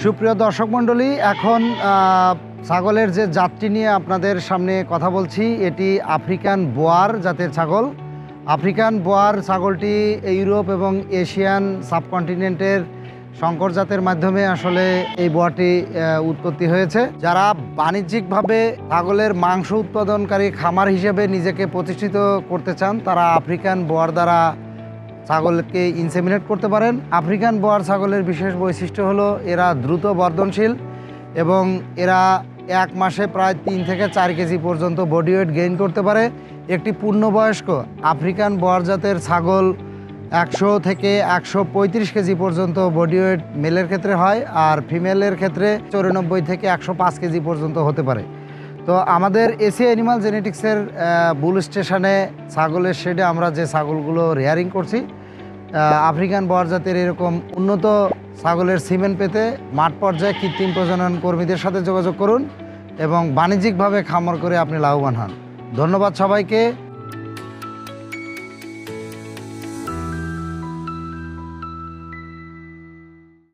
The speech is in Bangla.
সুপ্রিয় দর্শক মণ্ডলী, এখন ছাগলের যে জাতটি নিয়ে আপনাদের সামনে কথা বলছি, এটি আফ্রিকান বোয়ার জাতের ছাগল। আফ্রিকান বোয়ার ছাগলটি ইউরোপ এবং এশিয়ান সাবকন্টিনেন্টের সংকর জাতের মাধ্যমে আসলে এই বোয়ারটি উৎপত্তি হয়েছে। যারা বাণিজ্যিকভাবে ছাগলের মাংস উৎপাদনকারী খামার হিসেবে নিজেকে প্রতিষ্ঠিত করতে চান, তারা আফ্রিকান বোয়ার দ্বারা ছাগলকে ইনসেমিনেট করতে পারেন। আফ্রিকান বোয়ার ছাগলের বিশেষ বৈশিষ্ট্য হলো এরা দ্রুত বর্ধনশীল এবং এরা এক মাসে প্রায় 3 থেকে 4 কেজি পর্যন্ত বডি ওয়েট গেইন করতে পারে। একটি পূর্ণবয়স্ক আফ্রিকান বোয়ার জাতের ছাগল 100 থেকে 135 কেজি পর্যন্ত বডি ওয়েট মেলের ক্ষেত্রে হয়, আর ফিমেলের ক্ষেত্রে 94 থেকে 105 কেজি পর্যন্ত হতে পারে। তো আমাদের এশিয়া অ্যানিমাল জেনেটিক্সের বুল স্টেশনে ছাগলের শেডে আমরা যে ছাগলগুলো রেয়ারিং করছি, আফ্রিকান বোয়ার জাতের এরকম উন্নত ছাগলের সিমেন্ট পেতে মাঠ পর্যায়ে কৃত্রিম প্রজনন কর্মীদের সাথে যোগাযোগ করুন এবং বাণিজ্যিকভাবে খামার করে আপনি লাভবান হন। ধন্যবাদ সবাইকে।